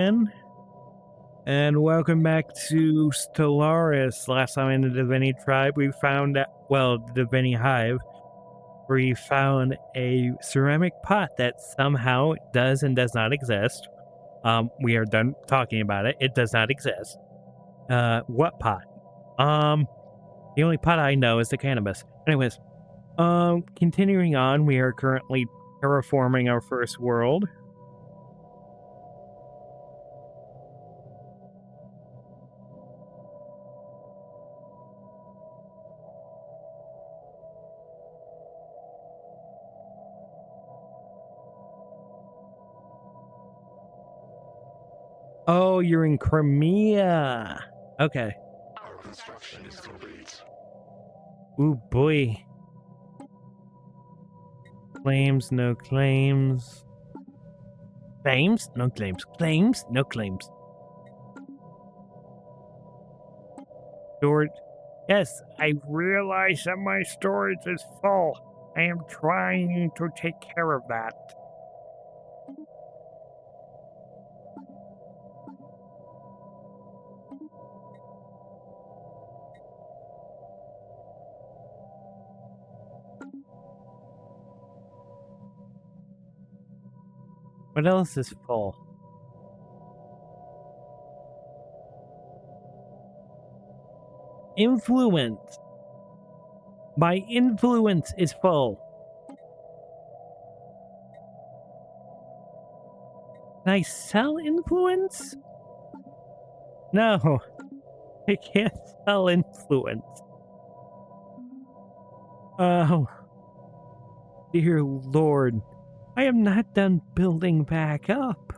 And welcome back to Stellaris. Last time in the D'vini tribe, we found that, well, the D'vini hive, we found a ceramic pot that somehow does and does not exist. We are done talking about it. It does not exist. What pot? The only pot I know is the cannabis. Anyways, continuing on, we are currently terraforming our first world. Oh, you're in Crimea. Okay. Our construction is complete. Ooh, boy. Claims, no claims. Claims? No claims. Claims? No claims. Storage. Yes, I realize that my storage is full. I am trying to take care of that. What else is full? Influence. My influence is full. Can I sell influence? No. I can't sell influence. Oh. Dear Lord. I am not done building back up.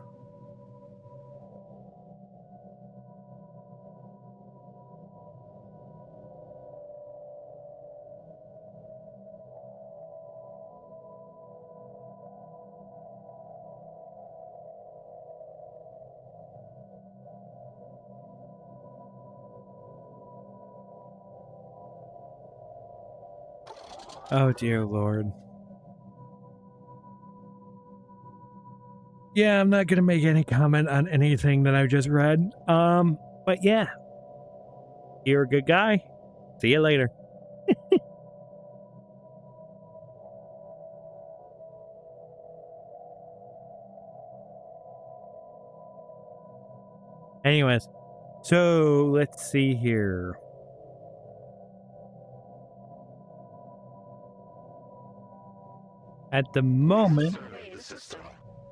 Oh, dear Lord. Yeah, I'm not going to make any comment on anything that I've just read. But yeah. You're a good guy. See you later. Anyways, so let's see here. At the moment,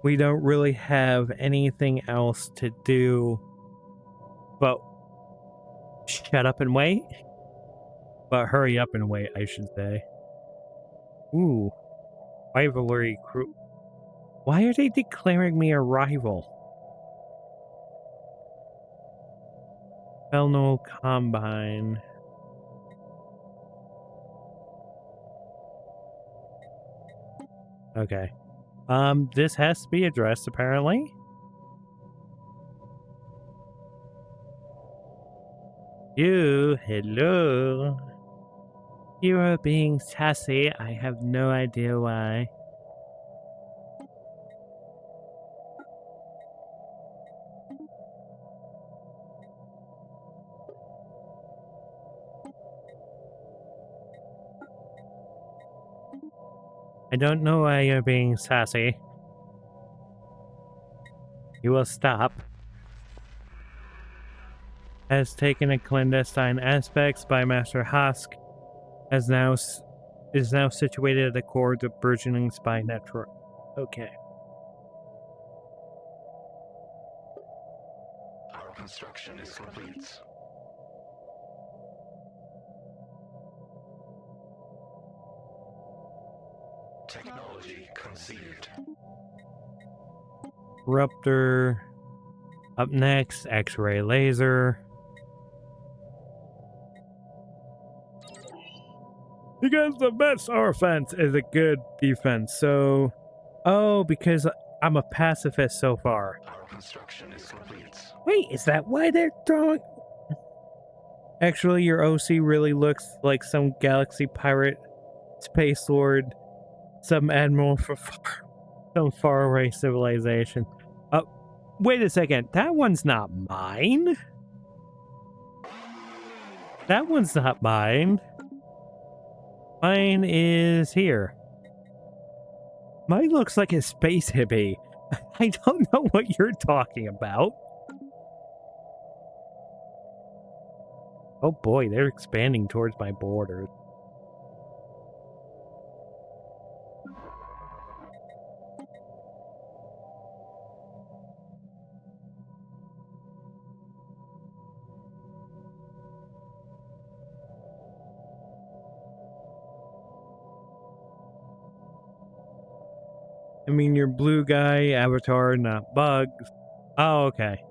we don't really have anything else to do but shut up and wait. But hurry up and wait, I should say. Ooh. Rivalry crew. Why are they declaring me a rival? Felno Combine. Okay. This has to be addressed, apparently. You, hello. You are being sassy. I have no idea why. I don't know why you're being sassy. You will stop. Has taken a clandestine aspects by Master Husk. Is now situated at the core of the burgeoning spy network. Okay. Our construction is complete. Technology conceived. Ruptor. Up next, X-ray laser. Because the best offense is a good defense, so... Oh, because I'm a pacifist so far. Our construction is complete. Wait, is that why they're throwing... Actually, your OC really looks like some galaxy pirate, space lord, some admiral for some faraway civilization. Wait a second. That one's not mine. That one's not mine. Mine is here. Mine looks like a space hippie. I don't know what you're talking about. Oh boy, they're expanding towards my borders. I mean, you're blue guy, avatar, not bugs. Oh, okay.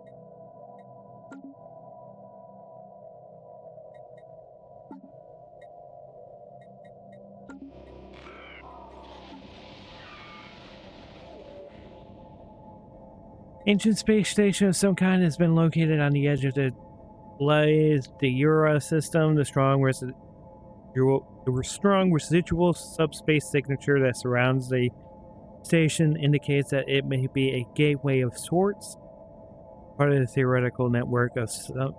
Ancient space station of some kind has been located on the edge of the Eura system. The strong residual subspace signature that surrounds the station indicates that it may be a gateway of sorts, part of the theoretical network of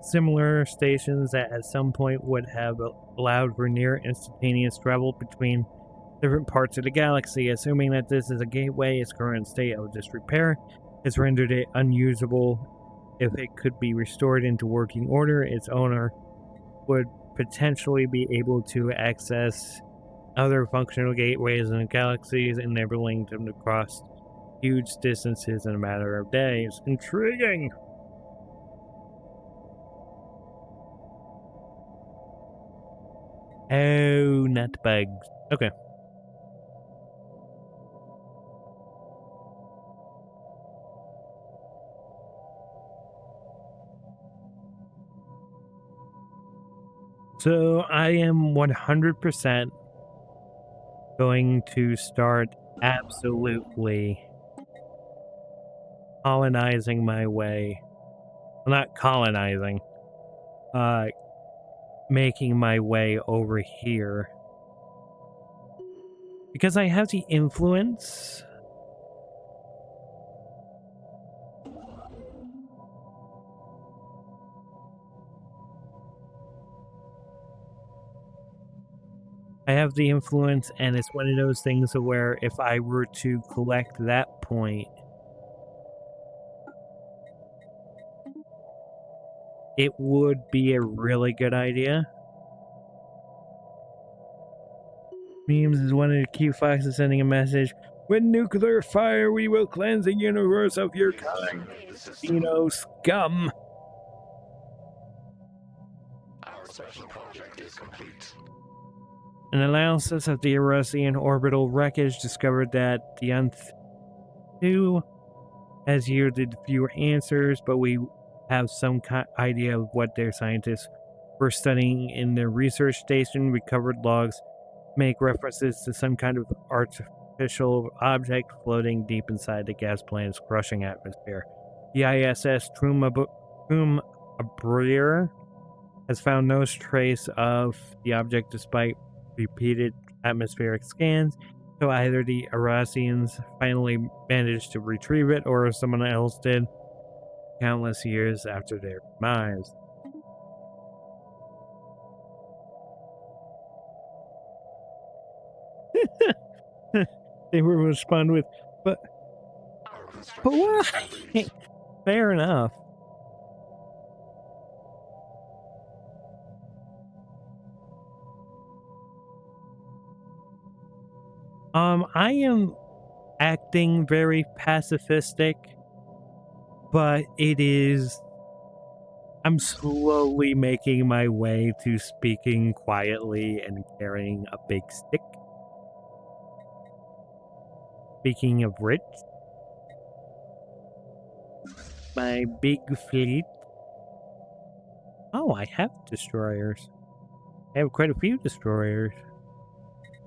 similar stations that at some point would have allowed for near instantaneous travel between different parts of the galaxy. Assuming that this is a gateway, its current state of disrepair has rendered it unusable. If it could be restored into working order, its owner would potentially be able to access other functional gateways in the galaxies, enabling them to cross huge distances in a matter of days. Intriguing! Oh, not bugs. Okay. So I am 100% going to start absolutely colonizing my way. Well, not colonizing. Making my way over here. Because I have the influence. I have the influence, and it's one of those things where if I were to collect that point, it would be a really good idea. Memes is one of the key foxes sending a message. With nuclear fire, we will cleanse the universe of your kind. Scum. Our special project is complete. An analysis of the Erusian orbital wreckage discovered that the Nth 2 has yielded fewer answers, but we have some idea of what their scientists were studying in their research station. Recovered logs make references to some kind of artificial object floating deep inside the gas planet's crushing atmosphere. The ISS Trumabrir has found no trace of the object despite repeated atmospheric scans, so either the Erusians finally managed to retrieve it or someone else did countless years after their demise. They will respond with, but why? Fair enough. I am acting very pacifistic, but I'm slowly making my way to speaking quietly and carrying a big stick. Speaking of which, my big fleet. Oh, I have destroyers. I have quite a few destroyers.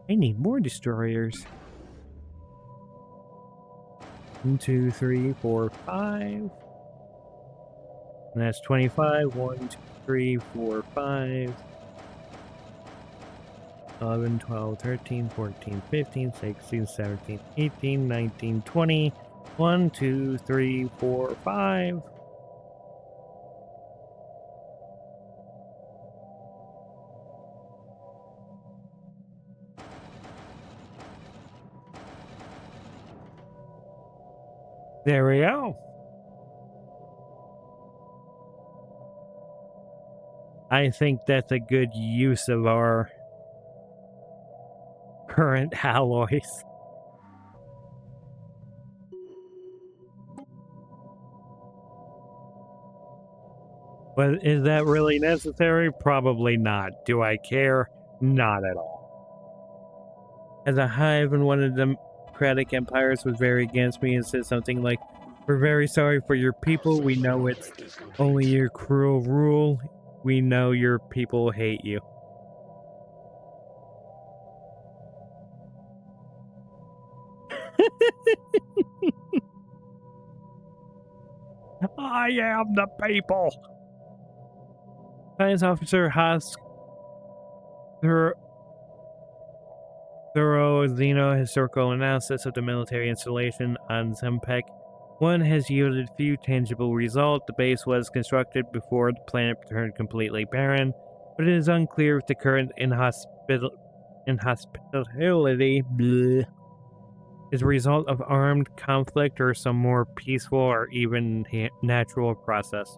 I need more destroyers. 1, 2, 3, 4, 5. And that's 25. 1, 2, 3, 4, 5. 11, 12, 13, 14, 15, 16, 17, 18, 19, 20. 1, 2, 3, 4, 5. There we go. I think that's a good use of our current alloys. But is that really necessary? Probably not. Do I care? Not at all. As a hive in one of the democratic empires was very against me and said something like, "We're very sorry for your people. We know it's only your cruel rule. We know your people hate you." I am the people. Science officer Haas thorough xeno-historical analysis of the military installation on Zempek. One has yielded few tangible results. The base was constructed before the planet turned completely barren, but it is unclear if the current inhospitality is a result of armed conflict or some more peaceful or even natural process.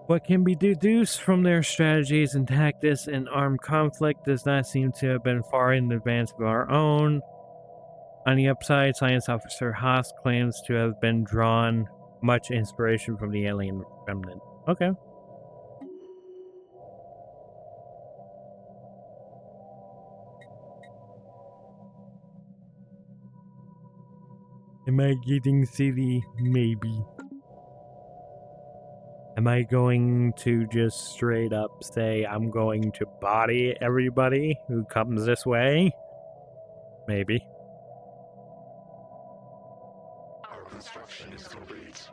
What can be deduced from their strategies and tactics in armed conflict does not seem to have been far in advance of our own. On the upside, Science Officer Haas claims to have been drawn much inspiration from the alien remnant. Okay. Am I getting silly? Maybe. Am I going to just straight up say I'm going to body everybody who comes this way? Maybe. Our construction is complete.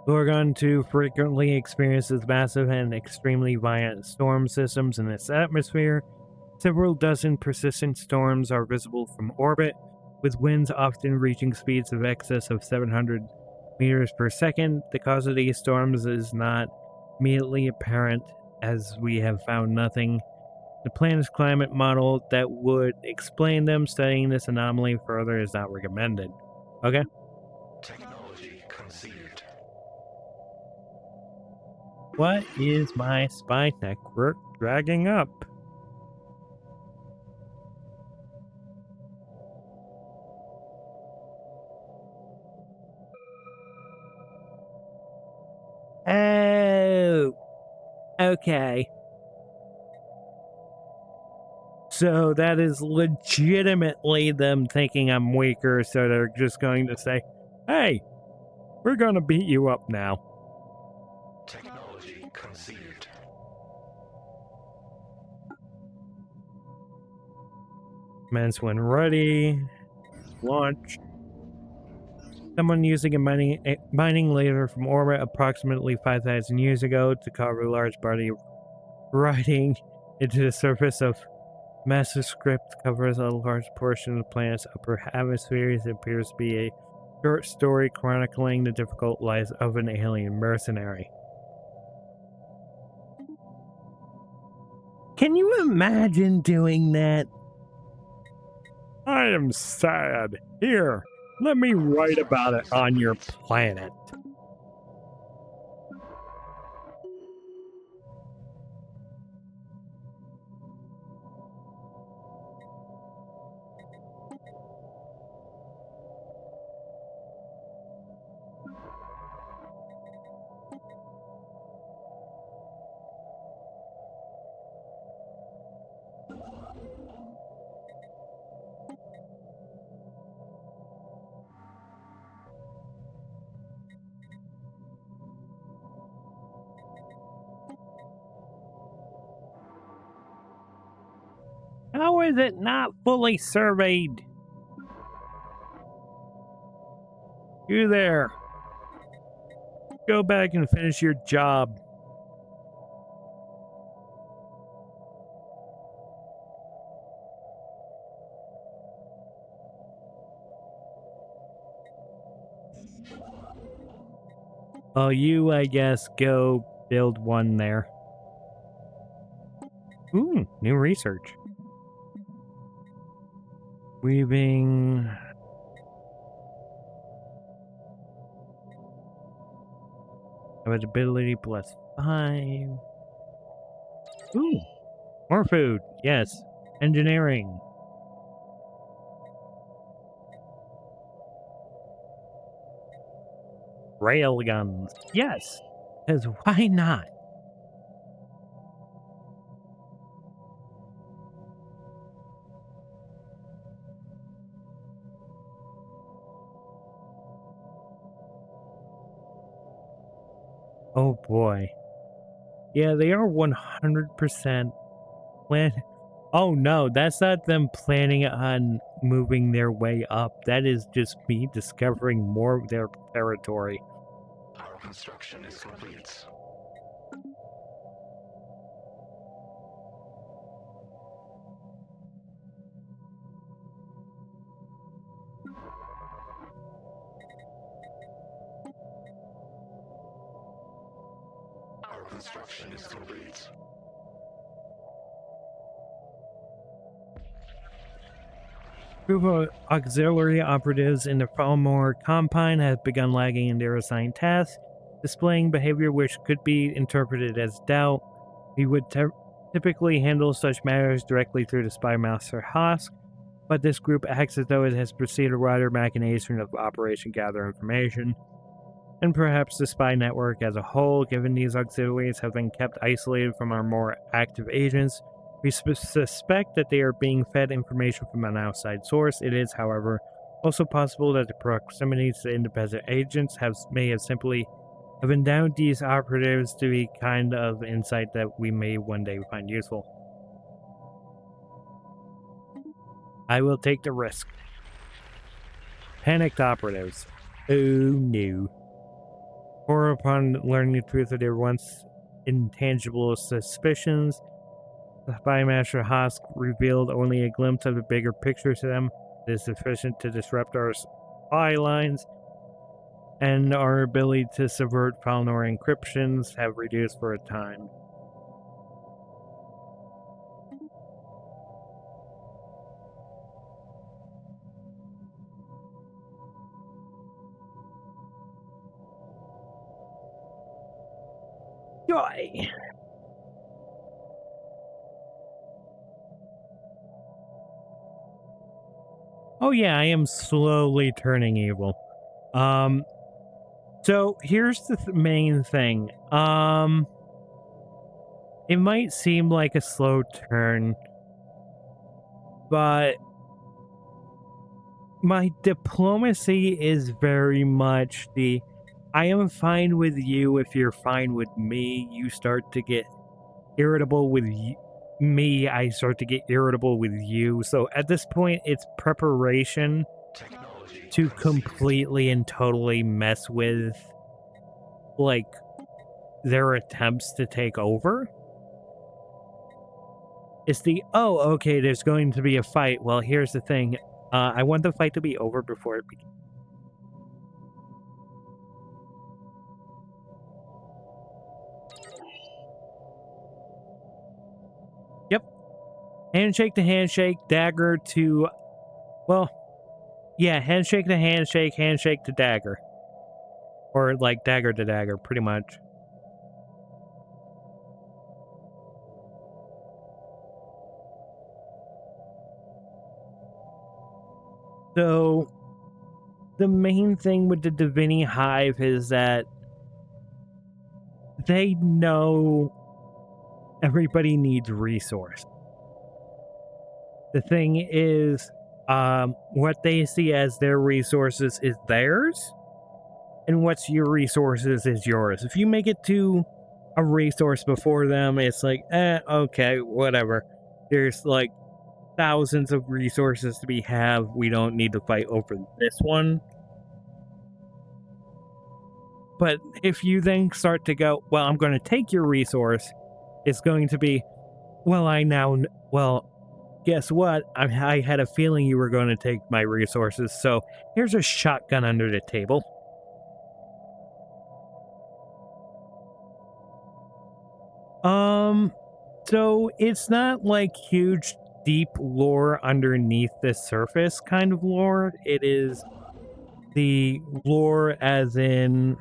Gorgon 2 frequently experiences massive and extremely violent storm systems in its atmosphere. Several dozen persistent storms are visible from orbit, with winds often reaching speeds of excess of 700 meters per second. The cause of these storms is not immediately apparent, as we have found nothing. The planet's climate model that would explain them. Studying this anomaly further is not recommended. Okay. Technology conceived. What is my spy network dragging up? Oh, okay. So that is legitimately them thinking I'm weaker, so they're just going to say, "Hey, we're going to beat you up now." Technology conceived. Commence when ready. Launch. Someone using a mining laser from orbit approximately 5,000 years ago to cover a large body of writing into the surface of massive script covers a large portion of the planet's upper atmosphere. It appears to be a short story chronicling the difficult life of an alien mercenary. Can you imagine doing that? I am sad. Here, let me write about it on your planet. How is it not fully surveyed? You there. Go back and finish your job. Well, you, I guess, go build one there. Ooh, new research. Weaving. Habitability +5. Ooh, more food. Yes. Engineering. Railguns. Yes. Because why not? Oh boy. Yeah, they are 100% plan. Oh no, that's not them planning on moving their way up. That is just me discovering more of their territory. Our construction is complete. Our construction is complete. Group of auxiliary operatives in the Falmore Compound have begun lagging in their assigned tasks, displaying behavior which could be interpreted as doubt. We would typically handle such matters directly through the Spy Master Hosk, but this group acts as though it has proceeded wider machination of Operation Gather Information. And perhaps the spy network as a whole, given these auxiliaries have been kept isolated from our more active agents. We suspect that they are being fed information from an outside source. It is, however, also possible that the proximity to independent agents may have simply have endowed these operatives to be kind of insight that we may one day find useful. I will take the risk. Panicked operatives. Oh no. Or upon learning the truth of their once intangible suspicions, the Spymaster Hosk revealed only a glimpse of the bigger picture to them. It is sufficient to disrupt our spy lines, and our ability to subvert Falnor encryptions have reduced for a time. Joy! Oh yeah, I am slowly turning evil. So here's the main thing. It might seem like a slow turn, but my diplomacy is very much the I am fine with you if you're fine with me. You start to get irritable with me, I start to get irritable with you. So at this point, it's preparation Technology to conceived. completely and totally mess with, like, their attempts to take over. It's the, oh, okay, there's going to be a fight. Well, here's the thing. I want the fight to be over before it begins. Yep. Handshake to handshake, dagger to, well, yeah, handshake to handshake, handshake to dagger. Or like dagger to dagger, pretty much. So, the main thing with the D'vini hive is that they know everybody needs resource. The thing is, what they see as their resources is theirs, and what's your resources is yours. If you make it to a resource before them, it's like, okay, whatever. There's like thousands of resources to be have. We don't need to fight over this one. But if you then start to go, well, I'm going to take your resource, it's going to be, well, well, guess what? I had a feeling you were going to take my resources, so here's a shotgun under the table. So it's not like huge, deep lore underneath the surface kind of lore. It is the lore as in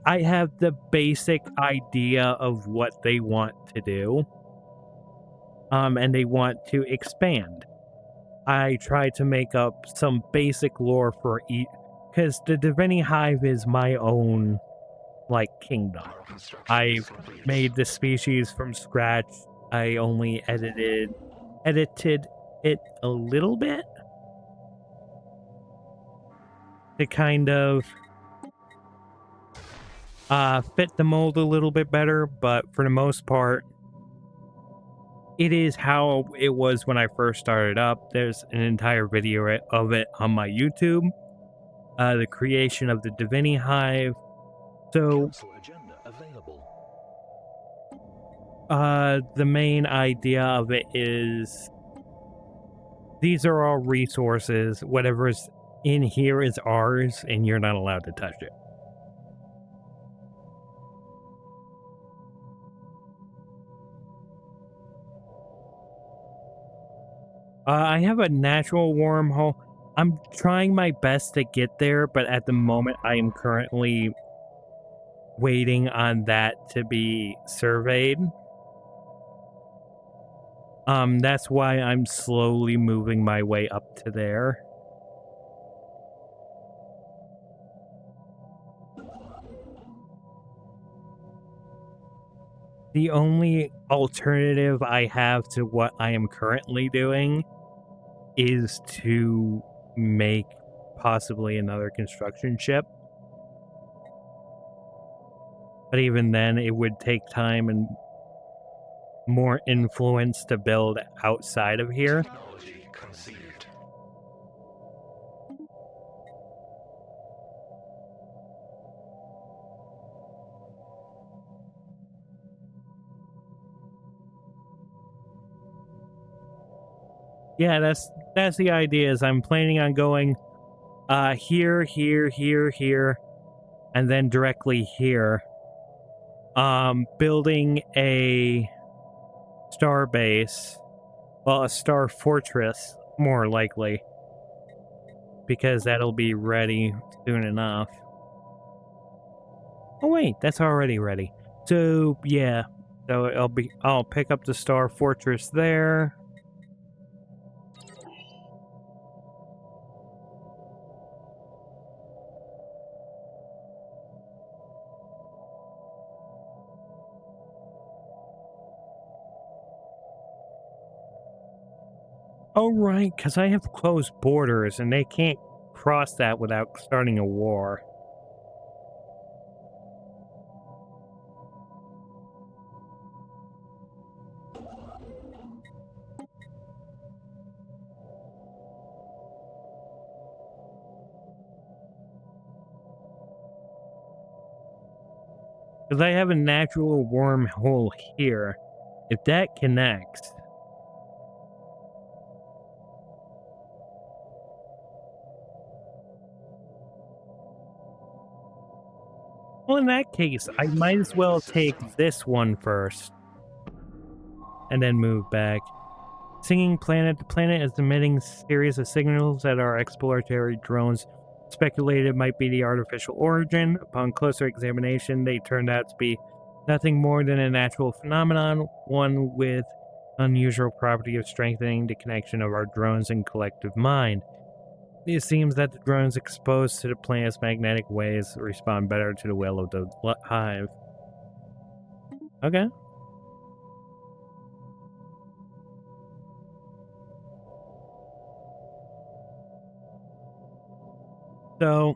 I have the basic idea of what they want to do. And they want to expand. I try to make up some basic lore for each, because the D'vini hive is my own, like, kingdom. Our construction I is complete. made the species from scratch. I only edited it a little bit to kind of fit the mold a little bit better, but for the most part, it is how it was when I first started up. There's an entire video of it on my YouTube. The creation of the D'vini hive. So, Council agenda available. the main idea of it is these are all resources. Whatever's in here is ours, and you're not allowed to touch it. I have a natural wormhole. I'm trying my best to get there, but at the moment I am currently waiting on that to be surveyed. That's why I'm slowly moving my way up to there. The only alternative I have to what I am currently doing is to make possibly another construction ship. But even then, it would take time and more influence to build outside of here. Technology conceived. Yeah, that's the idea. Is I'm planning on going here, here, here, here, and then directly here. Building a star base, well, a star fortress, more likely, because that'll be ready soon enough. Oh wait, that's already ready. So yeah, so I'll pick up the star fortress there. Oh right, because I have closed borders and they can't cross that without starting a war. Because I have a natural wormhole here. If that connects, well, in that case, I might as well take this one first and then move back. Singing planet to planet is emitting series of signals that our exploratory drones speculated might be the artificial origin. Upon closer examination, they turned out to be nothing more than a natural phenomenon, one with unusual property of strengthening the connection of our drones and collective mind. It seems that the drones exposed to the planet's magnetic waves respond better to the will of the hive. Okay. So,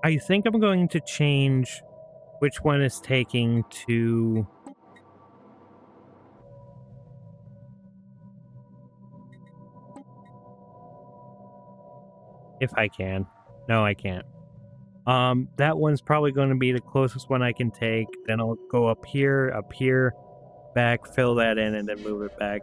I think I'm going to change which one is taking to... If I can. No, I can't. That one's probably going to be the closest one I can take. Then I'll go up here, back, fill that in, and then move it back.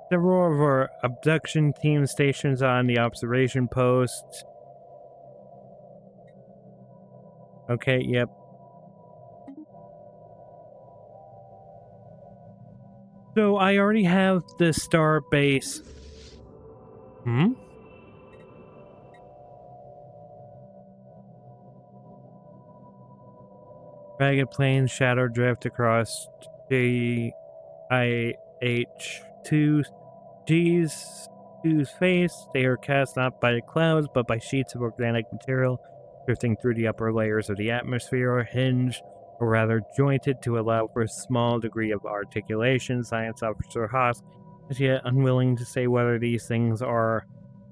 Several of our abduction team stations on the observation posts. Okay, yep. So I already have the star base. Hmm? Ragged plains, shadow drift across GIH2 G's whose face. They are cast not by the clouds, but by sheets of organic material drifting through the upper layers of the atmosphere, or hinged, or rather jointed to allow for a small degree of articulation. Science officer Haas is yet unwilling to say whether these things are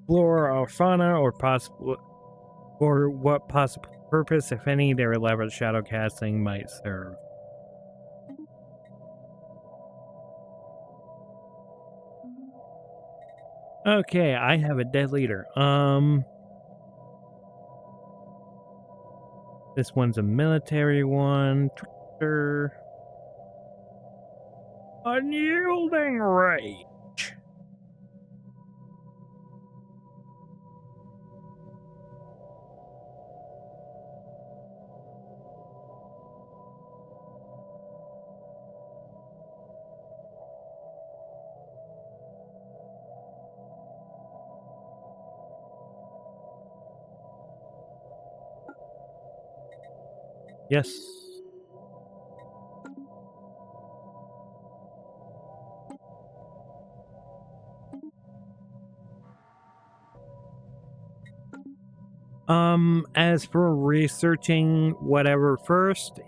flora or fauna, or possible, or what possible purpose, if any, their elaborate shadow casting might serve. Okay, I have a dead leader. This one's a military one. Twitter. Unyielding rage. Yes. As for researching whatever first,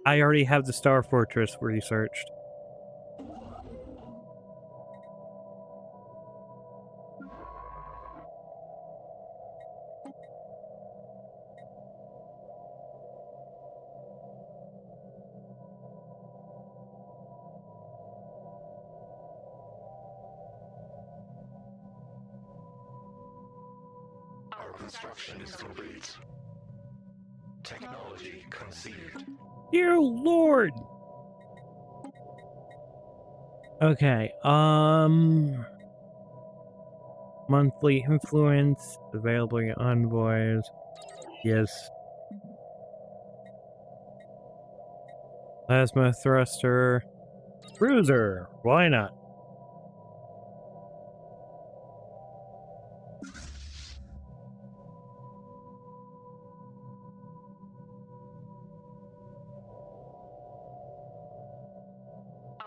I already have the Star Fortress researched. Our construction is complete. Technology conceived. Dear Lord! Okay, monthly influence, available envoys. Yes. Plasma thruster. Cruiser. Why not?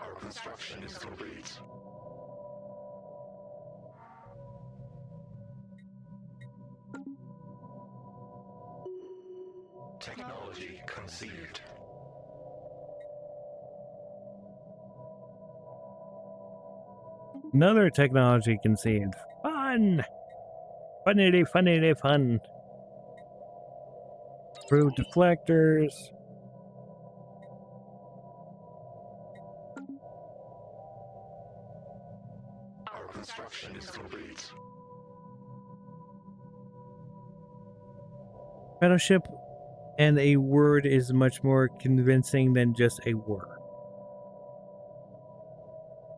Our construction is complete. Technology conceived. Another technology conceived. Fun! Funnity, funnity, fun. Improved deflectors. Our construction is complete. Battleship and a word is much more convincing than just a word.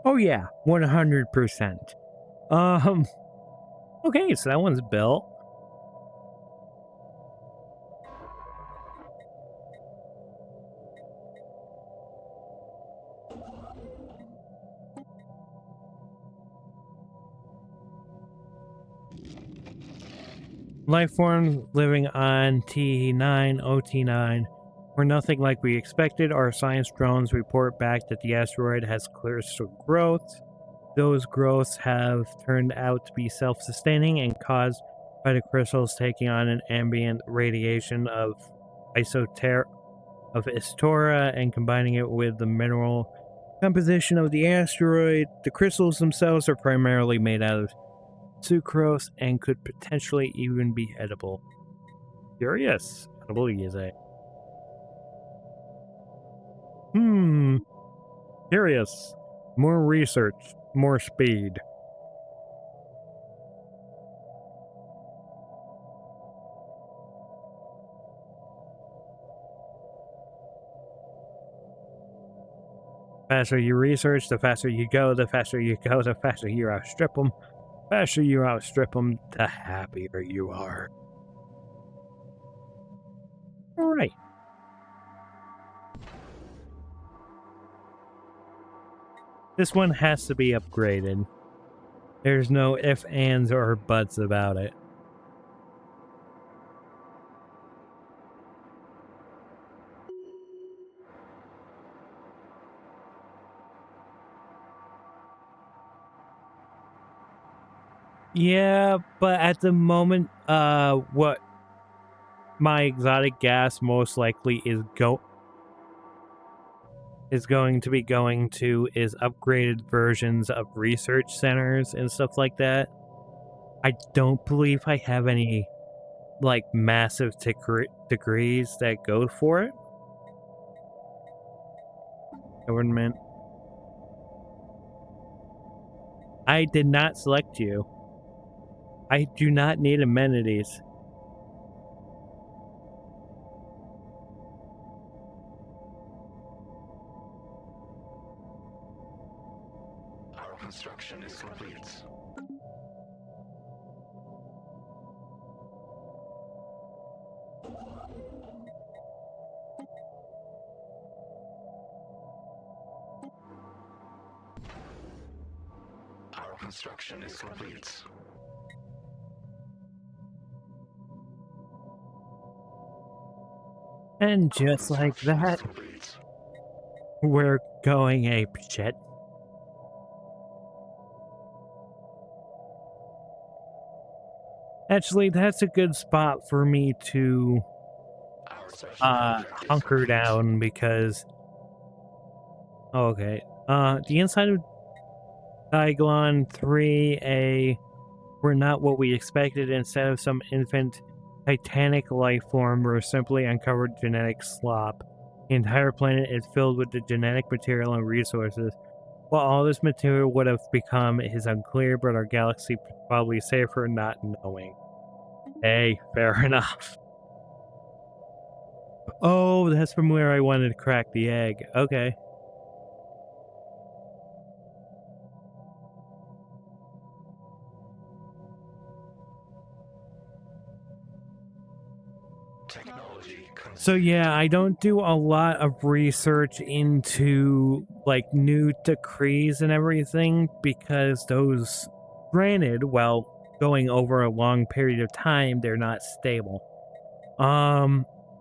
Oh yeah, 100%. Okay, so that one's built. Life form living on T9, OT9 were nothing like we expected. Our science drones report back that the asteroid has crystal growth. Those growths have turned out to be self-sustaining and caused by the crystals taking on an ambient radiation of Istora and combining it with the mineral composition of the asteroid. The crystals themselves are primarily made out of sucrose and could potentially even be edible. Curious. Edible, you say? Curious. More research. More speed. Faster you research, the faster you go, the faster you go, the faster you outstrip them. Faster you outstrip them, the happier you are. All right. This one has to be upgraded. There's no ifs, ands, or buts about it. Yeah, but at the moment, what my exotic gas most likely is going to be going to is upgraded versions of research centers and stuff like that. I don't believe I have any like massive degrees that go for it. Government. I did not select you. I do not need amenities. Our construction is complete. Our construction is complete. And just like that, Complete. we're going ape shit. Actually, that's a good spot for me to Our special project is hunker complete. down because okay. The inside of Diglon 3A were not what we expected. Instead of some infant titanic life form, we're simply uncovered genetic slop. The entire planet is filled with the genetic material and resources. What all this material would have become is unclear, but our galaxy probably safer not knowing. Hey, fair enough. Oh, that's from where I wanted to crack the egg. Okay. Technology conceived. So yeah, I don't do a lot of research into like new decrees and everything because those, granted, well, going over a long period of time, they're not stable.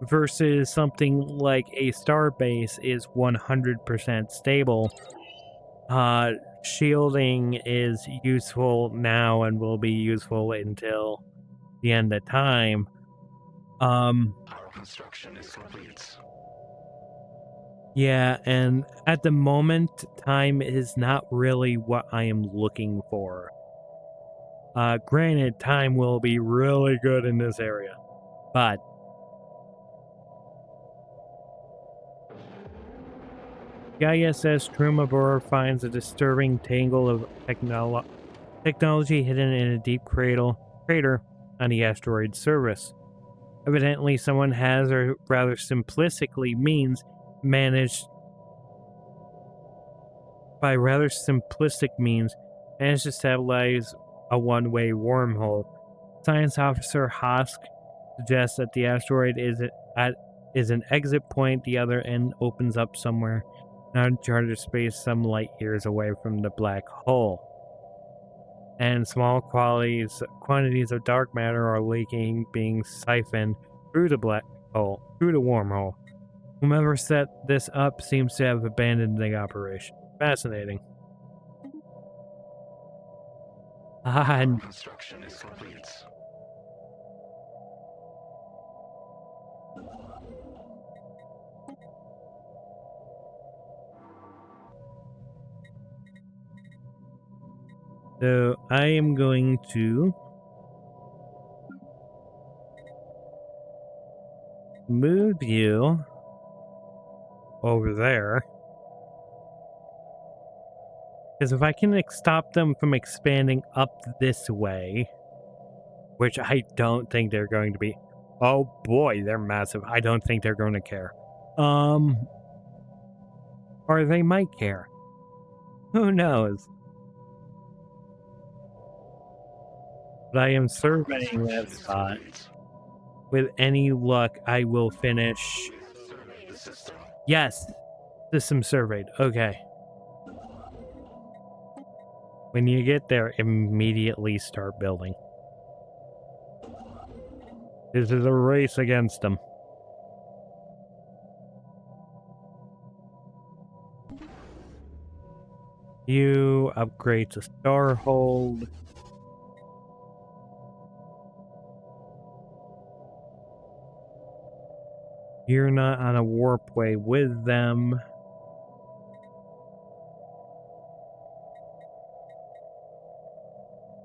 Versus something like a star base is 100% stable. Shielding is useful now and will be useful until the end of time. Our construction is complete. Yeah, and at the moment, time is not really what I am looking for. Granted, time will be really good in this area, but ISS Trumabur finds a disturbing tangle of technology hidden in a deep crater on the asteroid's surface. Evidently, someone has, or rather simplistically means, managed to stabilize a one-way wormhole. Science officer Hosk suggests that the asteroid is an exit point. The other end opens up somewhere in uncharted space some light years away from the black hole. And small quantities of dark matter are leaking, being siphoned through the black hole, through the wormhole. Whomever set this up seems to have abandoned the operation. Fascinating. Our construction is complete. So I am going to move you over there. Because if I can stop them from expanding up this way, which I don't think they're going to be. Oh boy, they're massive. I don't think they're going to care. Or they might care. Who knows? But I am Our surveying construction that is spot. complete. with any luck, I will finish. Survey the system. Yes, system surveyed. Okay. When you get there, immediately start building. This is a race against them. You upgrade to Starhold. You're not on a warpway with them.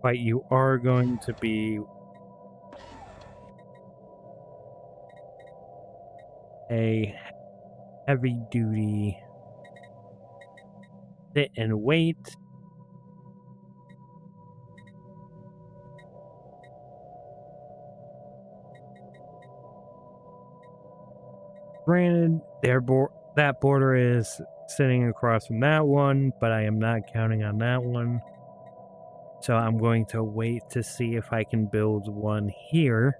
But you are going to be a heavy-duty sit and wait. Granted, that border is sitting across from that one, but I am not counting on that one. So I'm going to wait to see if I can build one here.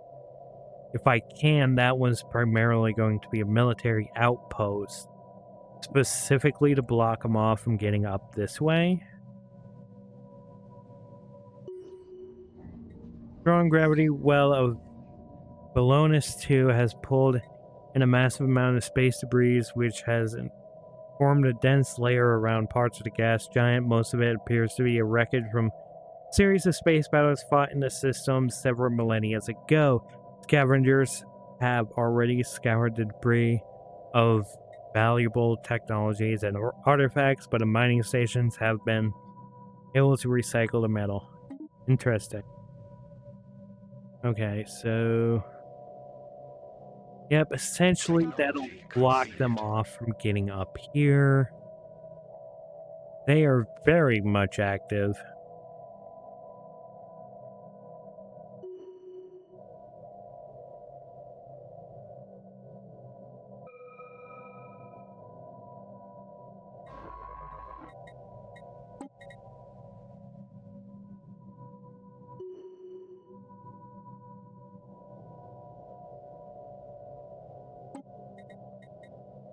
If I can, that one's primarily going to be a military outpost, specifically to block them off from getting up this way. Strong gravity well of Balonus 2 has pulled in a massive amount of space debris, which has formed a dense layer around parts of the gas giant. Most of it appears to be a wreckage from a series of space battles fought in the system several millennia ago. Scavengers have already scoured the debris of valuable technologies and artifacts, but the mining stations have been able to recycle the metal. Interesting. Okay, so yep, essentially that'll block them off from getting up here. They are very much active.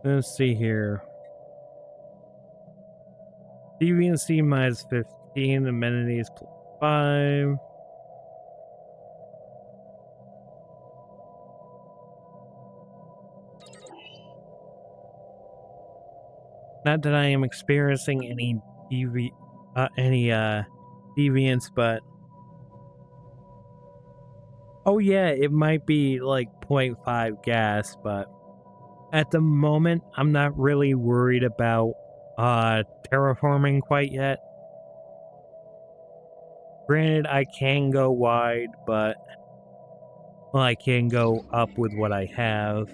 Let's see here. Deviancy minus 15, amenities plus 5. Not that I am experiencing any deviance, but oh yeah, it might be like 0.5 gas, but at the moment I'm not really worried about terraforming quite yet. Granted, I can go wide, but well, I can go up with what I have.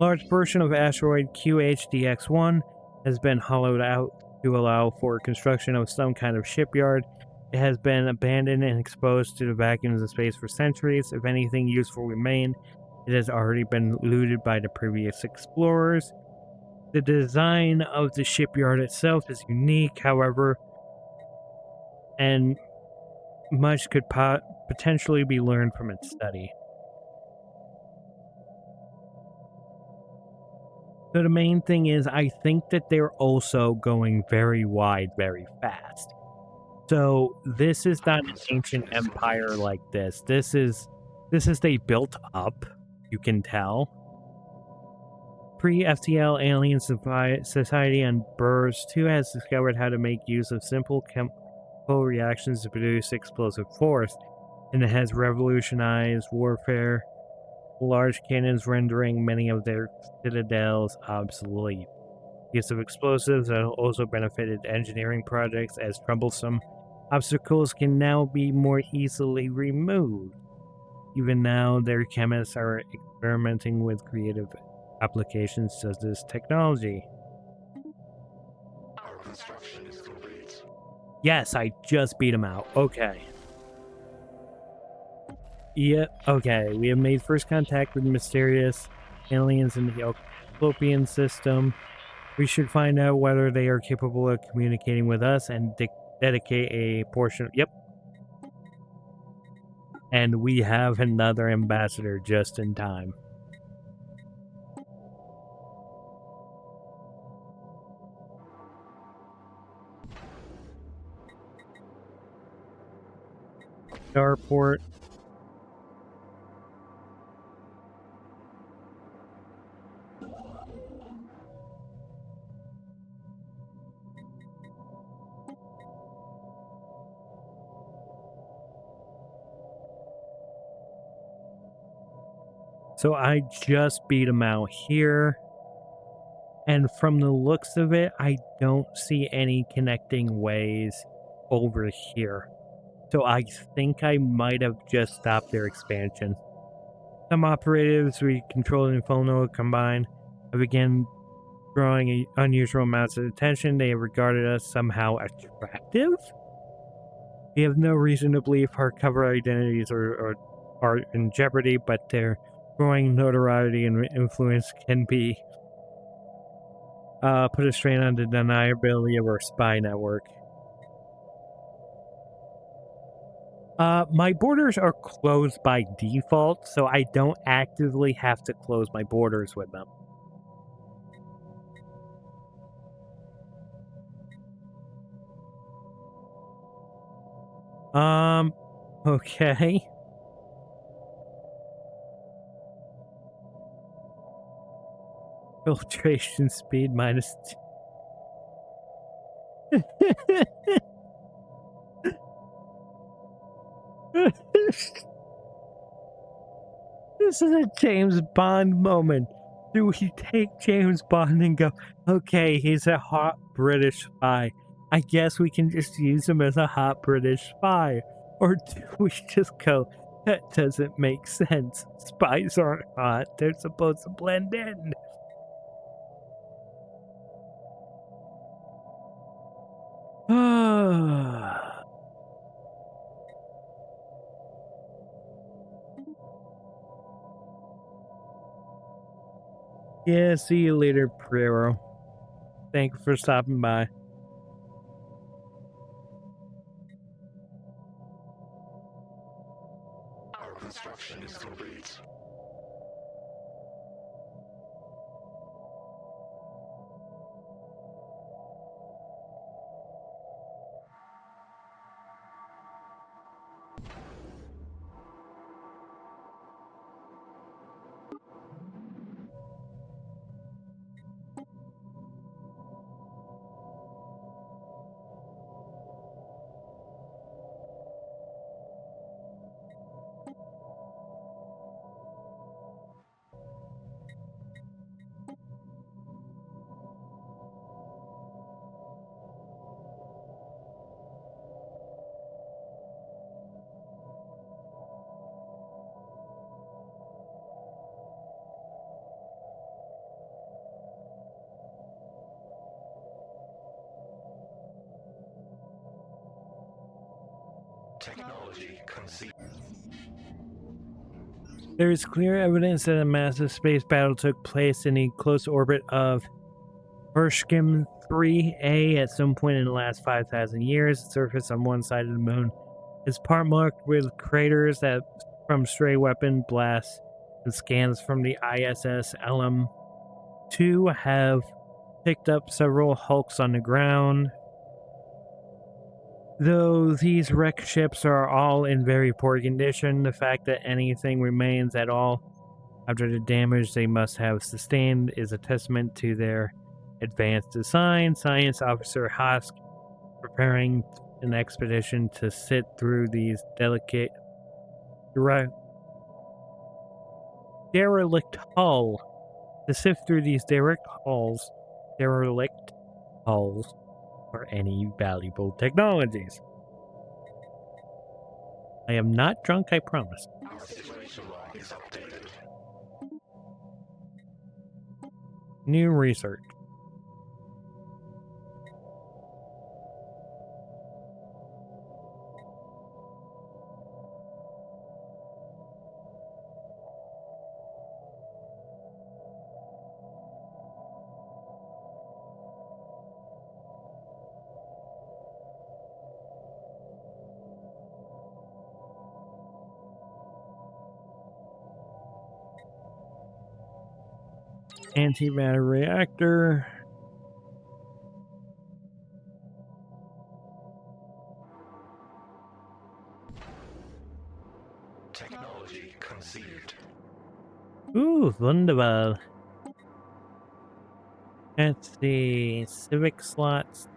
Large portion of asteroid QHDX-1 has been hollowed out to allow for construction of some kind of shipyard. It has been abandoned and exposed to the vacuums of space for centuries. If anything useful remained, it has already been looted by the previous explorers. The design of the shipyard itself is unique, however, and much could potentially be learned from its study. So the main thing is, I think that they're also going very wide, very fast. So this is not an ancient empire like this. This is they built up, you can tell. Pre-FTL alien society on Burrs 2 has discovered how to make use of simple chemical reactions to produce explosive force, and it has revolutionized warfare. Large cannons rendering many of their citadels obsolete. Use of explosives have also benefited engineering projects, as troublesome obstacles can now be more easily removed. Even now, their chemists are experimenting with creative applications of this technology. Our construction is complete. Yes, I just beat him out. Okay. Yeah, okay. We have made first contact with mysterious aliens in the Oclopian system. We should find out whether they are capable of communicating with us and dedicate a portion. Yep. And we have another ambassador just in time. Starport. So I just beat him out here. And from the looks of it, I don't see any connecting ways over here. So I think I might have just stopped their expansion. Some operatives we controlled in Inferno combined have again drawing unusual amounts of attention. They have regarded us somehow attractive. We have no reason to believe our cover identities are in jeopardy, but their growing notoriety and influence can be put a strain on the deniability of our spy network. My borders are closed by default, so I don't actively have to close my borders with them. Okay. Filtration speed minus This is a James Bond moment. Do we take James Bond and go, okay, he's a hot British spy. I guess we can just use him as a hot British spy. Or do we just go, that doesn't make sense. Spies aren't hot. They're supposed to blend in. Yeah, see you later, Prero. Thank you for stopping by. Our construction is complete. Technology conceived. There is clear evidence that a massive space battle took place in the close orbit of Herschel 3A at some point in the last 5,000 years. The surface on one side of the moon is part marked with craters that from stray weapon blasts, and scans from the ISS LM-2 have picked up several hulks on the ground. Though these wrecked ships are all in very poor condition, the fact that anything remains at all after the damage they must have sustained is a testament to their advanced design. Science Officer Hosk preparing an expedition to sit through these derelict hull, to sift through these derelict hulls for any valuable technologies. I am not drunk, I promise. Our situation log is updated. New research. Antimatter reactor. Technology conceived. Ooh, wunderbar. Let's see. Civic slots.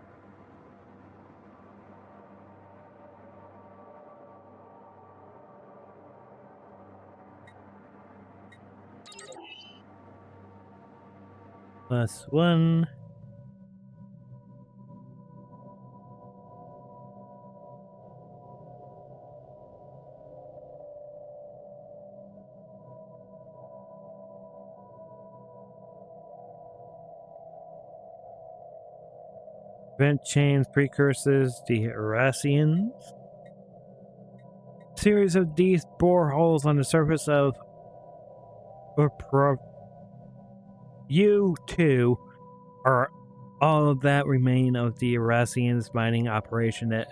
+1. Vent chains, precursors, Deherasians. Series of deep boreholes on the surface of U2 are all of that remain of the Eurasians mining operation that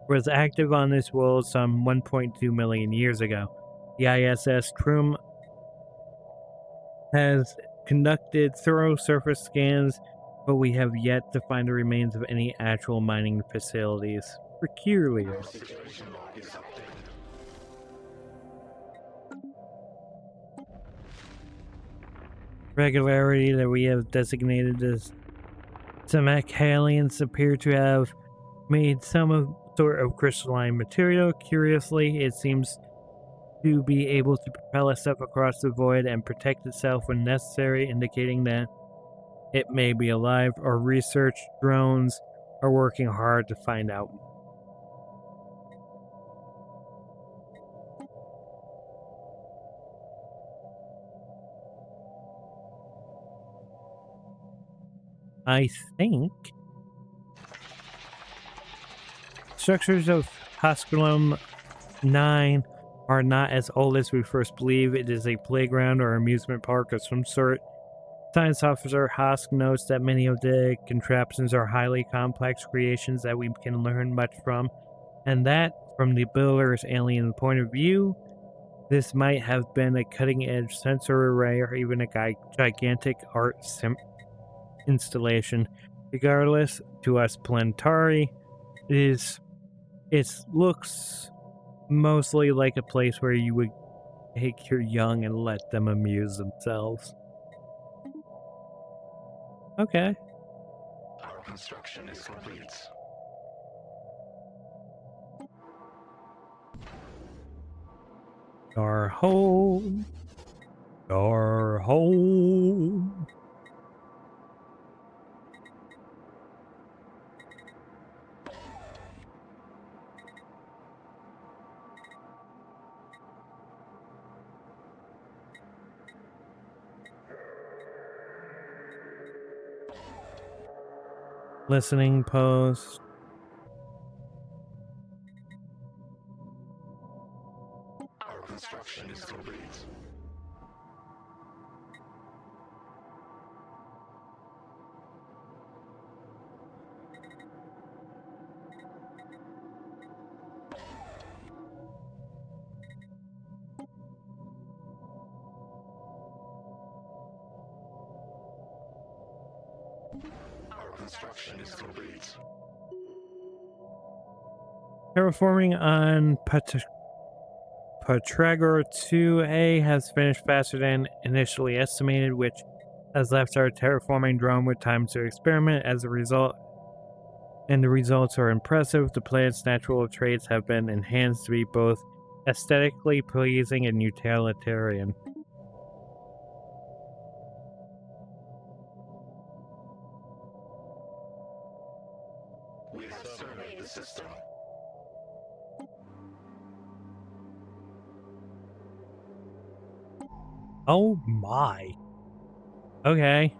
was active on this world some 1.2 million years ago. The ISS Trum has conducted thorough surface scans, but we have yet to find the remains of any actual mining facilities. Peculiar. Situation log is updated. Regularity that we have designated as some aliens appear to have made some sort of crystalline material. Curiously, it seems to be able to propel itself across the void and protect itself when necessary, indicating that it may be alive. Our research drones are working hard to find out. I think structures of Hospitalum 9 are not as old as we first believe. It is a playground or amusement park of some sort. Science officer Hosk notes that many of the contraptions are highly complex creations that we can learn much from, and that, from the builder's alien point of view, this might have been a cutting-edge sensor array or even a gigantic art installation. Regardless, to us Plantari, it looks mostly like a place where you would take your young and let them amuse themselves. Okay. Our construction is complete. Our home. Our home. Listening post. Our construction is complete. Our construction is complete. Terraforming on Patragor 2A has finished faster than initially estimated, which has left our terraforming drone with time to experiment. As a result, and the results are impressive. The planet's natural traits have been enhanced to be both aesthetically pleasing and utilitarian. We have surveyed the system. Oh my. Okay.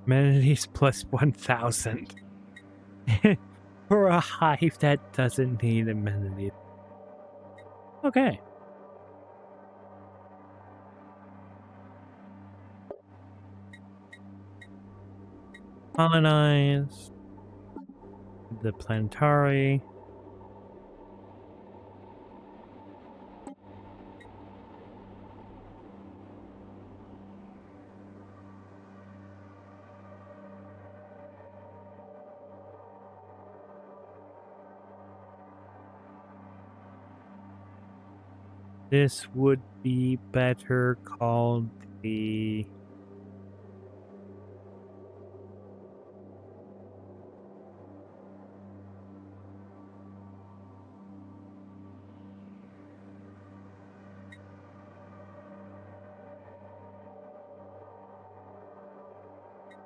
Amenities plus 1,000. For a hive that doesn't need amenities. Okay. Colonize the Plantari. This would be better called the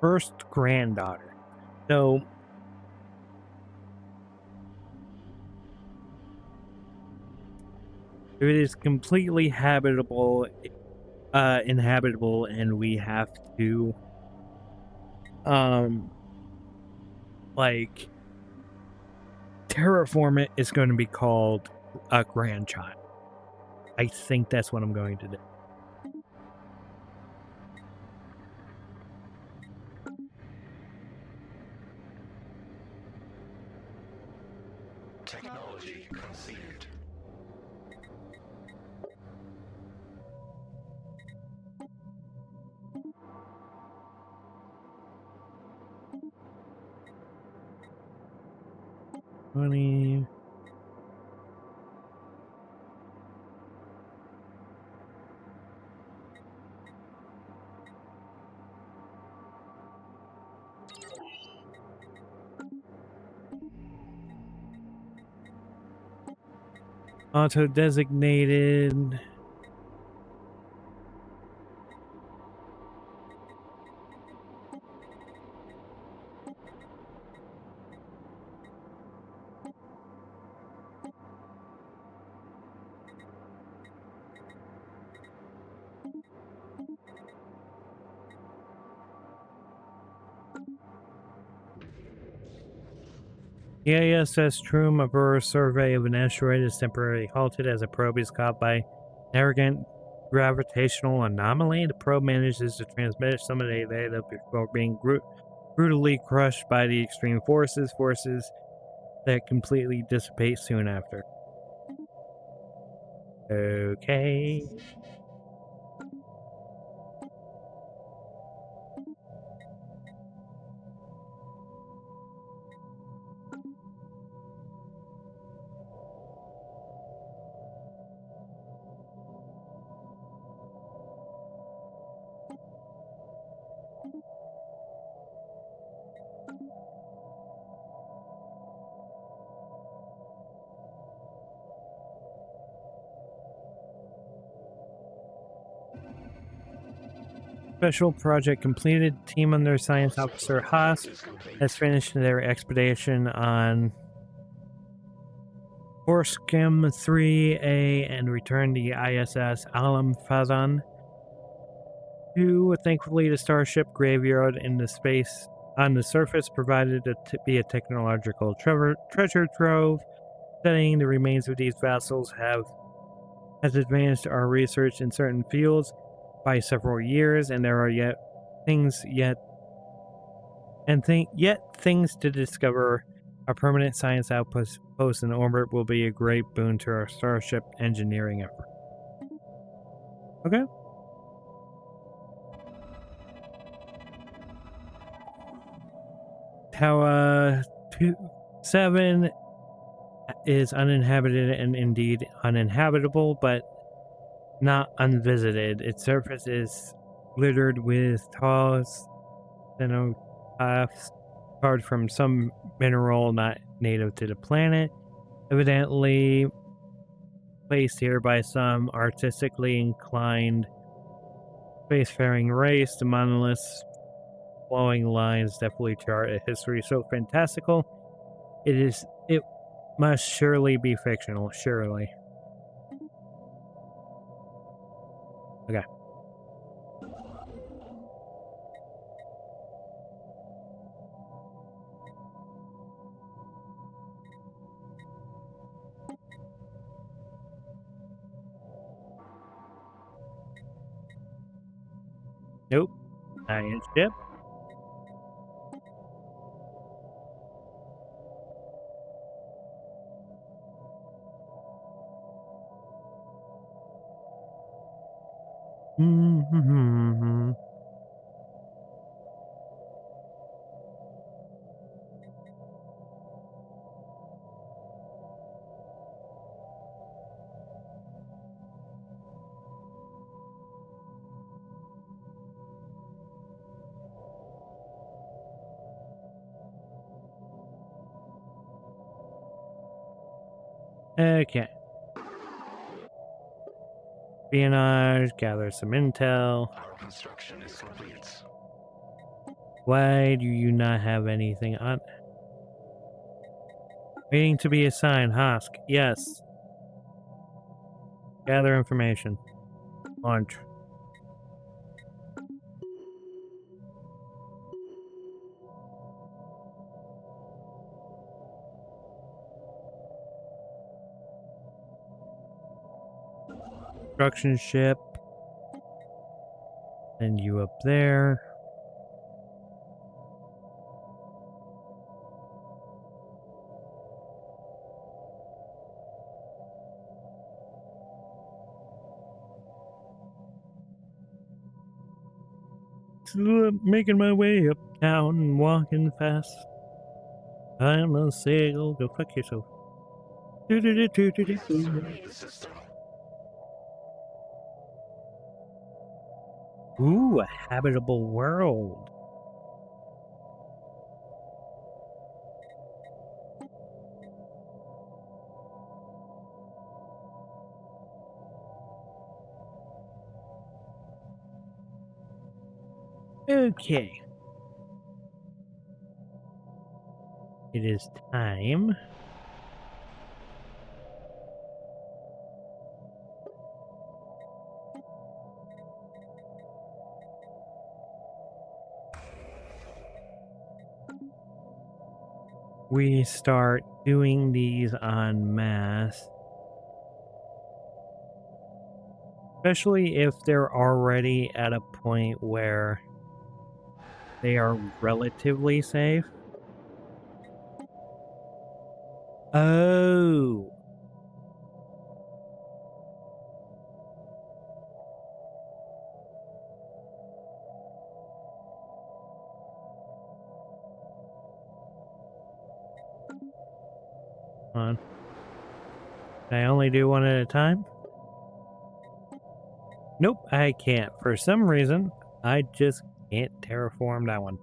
first granddaughter. So if it is completely inhabitable, and we have to like terraform it, is going to be called a grandchild. I think that's what I'm going to do. Technology conceived. Funny. Auto designated. EASS Troom, a Burr survey of an asteroid is temporarily halted as a probe is caught by an arrogant gravitational anomaly. The probe manages to transmit some of the data before being brutally crushed by the extreme forces that completely dissipate soon after. Okay. Special project completed. Team under Science Officer Haas has finished their expedition on Forskem 3A and returned the ISS Alam Fazan to, thankfully, the Starship graveyard in the space on the surface provided to be a technological treasure trove. Studying the remains of these vessels has advanced our research in certain fields by several years, and there are yet things to discover. A permanent science outpost in orbit will be a great boon to our Starship engineering effort. Okay. Tower 7 is uninhabited and indeed uninhabitable, but not unvisited. Its surface is littered with tall cenotaphs carved from some mineral not native to the planet, evidently placed here by some artistically inclined spacefaring race. The monolith's flowing lines definitely chart a history so fantastical. It must surely be fictional, surely. Okay. Nope. Science ship. Mm-hmm. Okay. Espionage, gather some intel. Our construction is complete. Why do you not have anything on? Waiting to be assigned, Hosk. Yes. Gather information. Launch. Construction ship. Send you up there. Making my way uptown and walking fast. I'm a sail. Go fuck yourself. Survey the system. Ooh, a habitable world. Okay. It is time. We start doing these en masse. Especially if they're already at a point where they are relatively safe. Oh. Hold on. Can I only do one at a time? Nope, I can't. For some reason, I just can't terraform that one.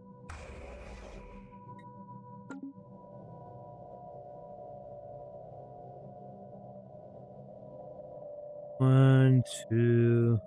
One, two.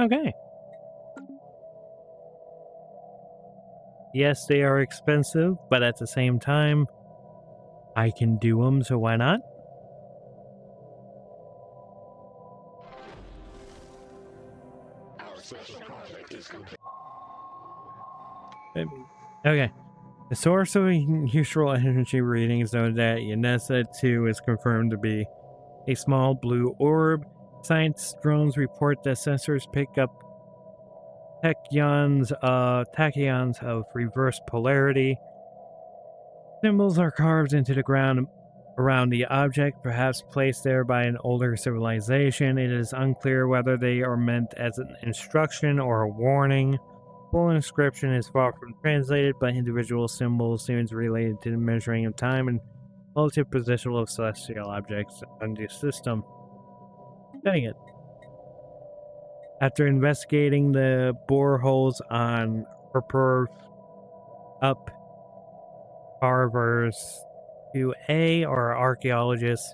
Okay. Yes, they are expensive, but at the same time, I can do them, so why not? Our special project is complete. Okay. The source of unusual energy readings known that Yanessa 2 is confirmed to be a small blue orb. Science drones report that sensors pick up tachyons of reverse polarity. Symbols are carved into the ground around the object, perhaps placed there by an older civilization. It is unclear whether they are meant as an instruction or a warning. Full inscription is far from translated, but individual symbols seems related to the measuring of time and relative position of celestial objects on the system. Dang it. After investigating the boreholes on Purpur up Carvers 2A, or archaeologists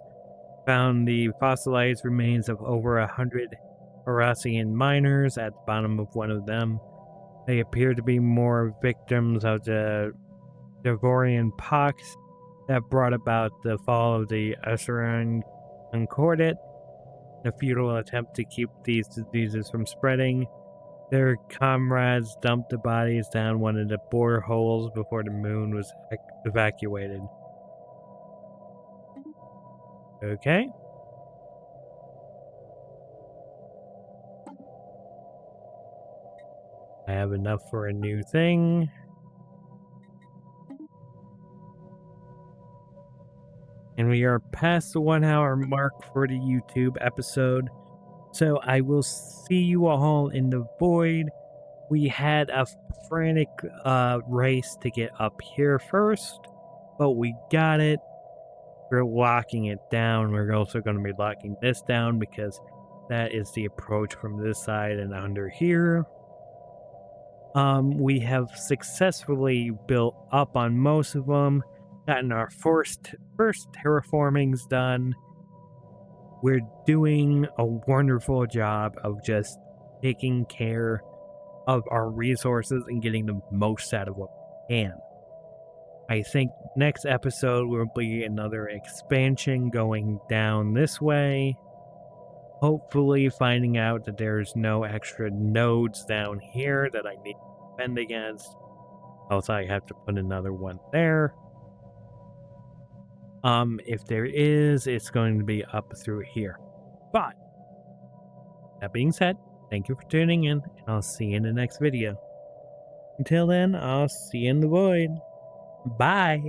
found the fossilized remains of over 100 Horacian miners at the bottom of one of them. They appear to be more victims of the Devorian pox that brought about the fall of the Assyrian Concordat, a futile attempt to keep these diseases from spreading. Their comrades dumped the bodies down one of the boreholes before the moon was evacuated. Okay. I have enough for a new thing. And we are past the 1 hour mark for the YouTube episode. So I will see you all in the void. We had a frantic race to get up here first, but we got it. We're locking it down. We're also going to be locking this down because that is the approach from this side and under here. We have successfully built up on most of them, gotten our first terraformings done. We're doing a wonderful job of just taking care of our resources and getting the most out of what we can. I think next episode will be another expansion going down this way. Hopefully finding out that there's no extra nodes down here that I need to defend against. Else I have to put another one there. If there is, it's going to be up through here. But that being said, thank you for tuning in, and I'll see you in the next video. Until then, I'll see you in the void. Bye.